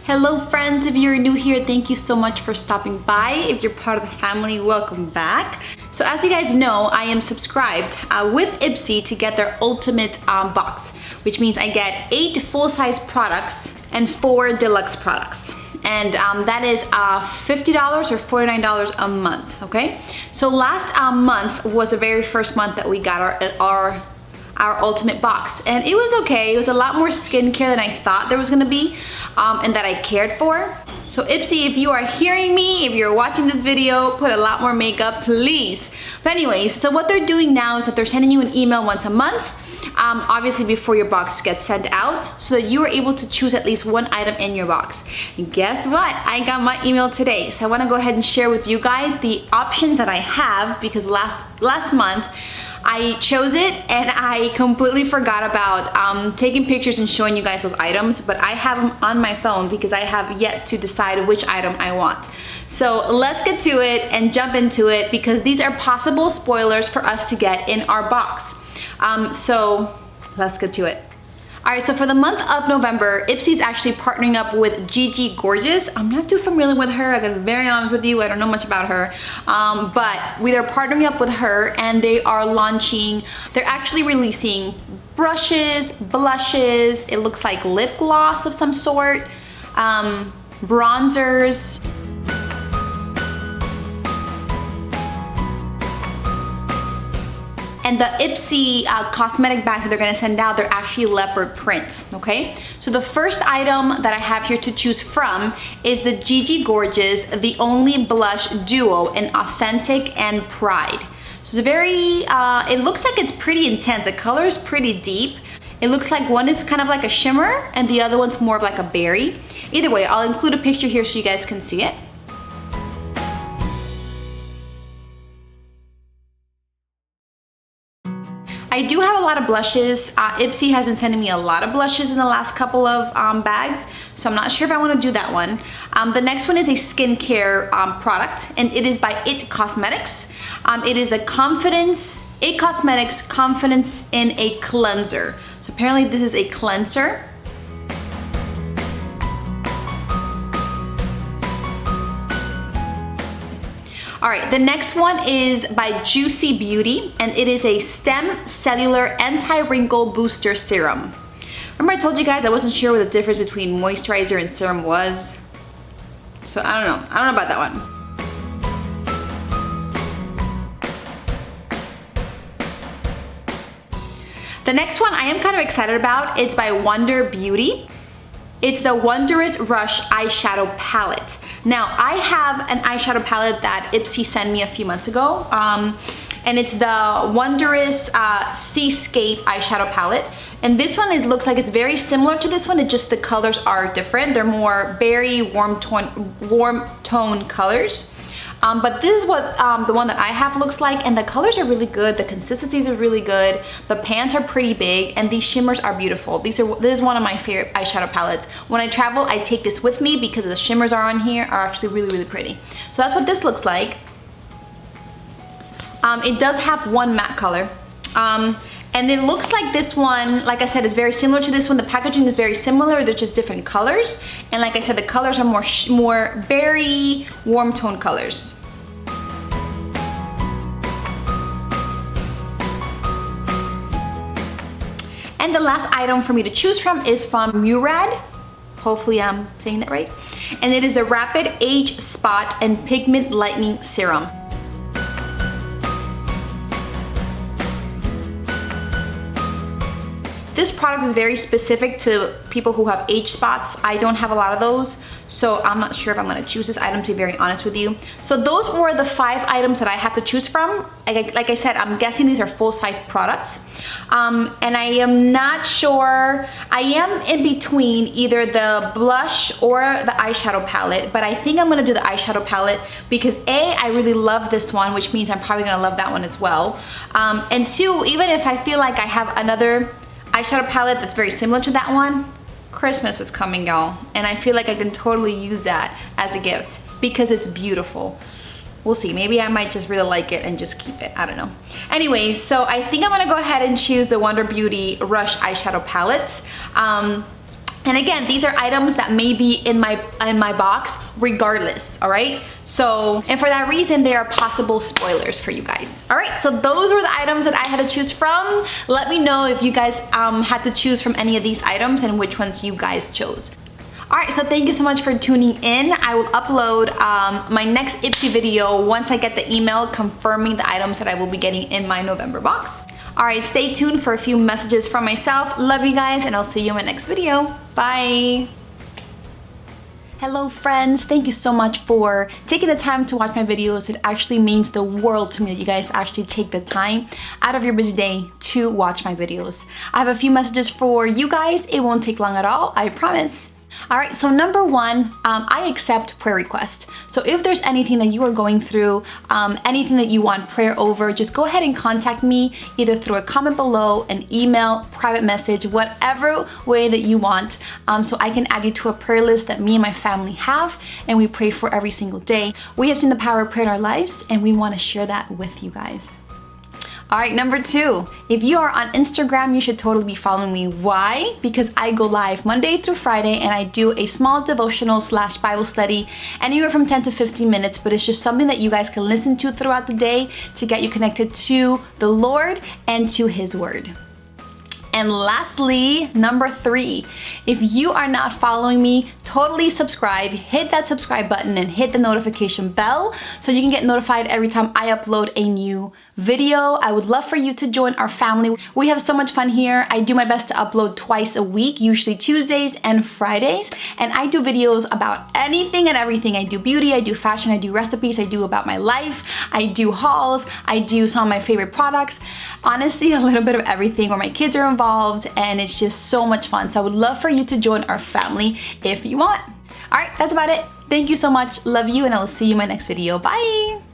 Hello friends, if you're new here, thank you so much for stopping by. If you're part of the family, welcome back. So as you guys know, I am subscribed with Ipsy to get their ultimate box, which means I get 8 full-size products and 4 deluxe products. And that is $50 or $49 a month, okay? So last month was the very first month that we got our ultimate box, and it was okay. It was a lot more skincare than I thought there was gonna be and that I cared for. So Ipsy, if you are hearing me, if you're watching this video, put a lot more makeup, please. But anyways, so what they're doing now is that they're sending you an email once a month, obviously before your box gets sent out, so that you are able to choose at least one item in your box. And guess what? I got my email today, so I wanna go ahead and share with you guys the options that I have, because last month, I chose it and I completely forgot about taking pictures and showing you guys those items, but I have them on my phone because I have yet to decide which item I want. So let's get to it and jump into it, because these are possible spoilers for us to get in our box. So let's get to it. All right, so for the month of November, Ipsy's actually partnering up with Gigi Gorgeous. I'm not too familiar with her, I gotta be very honest with you, I don't know much about her. But we are partnering up with her, and they're actually releasing brushes, blushes, it looks like lip gloss of some sort, bronzers. And the Ipsy cosmetic bags that they're gonna send out, they're actually leopard prints, okay? So the first item that I have here to choose from is the Gigi Gorgeous, the Only Blush Duo in Authentic and Pride. So it's a very, it looks like it's pretty intense. The color is pretty deep. It looks like one is kind of like a shimmer and the other one's more of like a berry. Either way, I'll include a picture here so you guys can see it. I do have a lot of blushes. Ipsy has been sending me a lot of blushes in the last couple of bags, so I'm not sure if I want to do that one. The next one is a skincare product, and it is by It Cosmetics. It is the It Cosmetics Confidence in a Cleanser. So apparently this is a cleanser. All right, the next one is by Juicy Beauty, and it is a Stem Cellular Anti-Wrinkle Booster Serum. Remember I told you guys I wasn't sure what the difference between moisturizer and serum was? So I don't know about that one. The next one I am kind of excited about. It's by Wonder Beauty. It's the Wondrous Rush Eyeshadow Palette. Now, I have an eyeshadow palette that Ipsy sent me a few months ago, and it's the Wondrous Seascape Eyeshadow Palette. And this one, it looks like it's very similar to this one, it's just the colors are different. They're more berry, warm tone colors. But this is what the one that I have looks like, and the colors are really good, the consistencies are really good, the pans are pretty big, and these shimmers are beautiful. This is one of my favorite eyeshadow palettes. When I travel, I take this with me because the shimmers are on here are actually really, really pretty. So that's what this looks like. It does have one matte color. And it looks like this one, like I said, is very similar to this one. The packaging is very similar, they're just different colors. And like I said, the colors are more berry, warm tone colors. And the last item for me to choose from is from Murad. Hopefully I'm saying that right. And it is the Rapid Age Spot and Pigment Lightening Serum. This product is very specific to people who have age spots. I don't have a lot of those, so I'm not sure if I'm gonna choose this item, to be very honest with you. So those were the 5 items that I have to choose from. Like I said, I'm guessing these are full-size products. And I am not sure, I am in between either the blush or the eyeshadow palette, but I think I'm gonna do the eyeshadow palette because A, I really love this one, which means I'm probably gonna love that one as well. And 2, even if I feel like I have another eyeshadow palette that's very similar to that one, Christmas is coming, y'all, and I feel like I can totally use that as a gift because it's beautiful. We'll see, maybe I might just really like it and just keep it, I don't know. Anyways, so I think I'm gonna go ahead and choose the Wonder Beauty Rush eyeshadow palette. And again, these are items that may be in my box regardless, all right? So, and for that reason, they are possible spoilers for you guys. All right, so those were the items that I had to choose from. Let me know if you guys had to choose from any of these items and which ones you guys chose. All right, so thank you so much for tuning in. I will upload my next Ipsy video once I get the email confirming the items that I will be getting in my November box. All right, stay tuned for a few messages from myself. Love you guys, and I'll see you in my next video. Bye. Hello friends, thank you so much for taking the time to watch my videos. It actually means the world to me that you guys actually take the time out of your busy day to watch my videos. I have a few messages for you guys. It won't take long at all, I promise. All right, so number one, I accept prayer requests. So if there's anything that you are going through, anything that you want prayer over, just go ahead and contact me either through a comment below, an email, private message, whatever way that you want, so I can add you to a prayer list that me and my family have, and we pray for every single day. We have seen the power of prayer in our lives, and we want to share that with you guys. All right, number two, if you are on Instagram, you should totally be following me. Why? Because I go live Monday through Friday and I do a small devotional / Bible study, anywhere from 10 to 15 minutes, but it's just something that you guys can listen to throughout the day to get you connected to the Lord and to His Word. And lastly, number three, if you are not following me, totally subscribe, hit that subscribe button and hit the notification bell so you can get notified every time I upload a new video. I would love for you to join our family. We have so much fun here. I do my best to upload twice a week, usually Tuesdays and Fridays, and I do videos about anything and everything. I do beauty, I do fashion, I do recipes, I do about my life, I do hauls, I do some of my favorite products. Honestly, a little bit of everything where my kids are involved, and it's just so much fun. So I would love for you to join our family if you want. All right, that's about it. Thank you so much. Love you, and I will see you in my next video. Bye.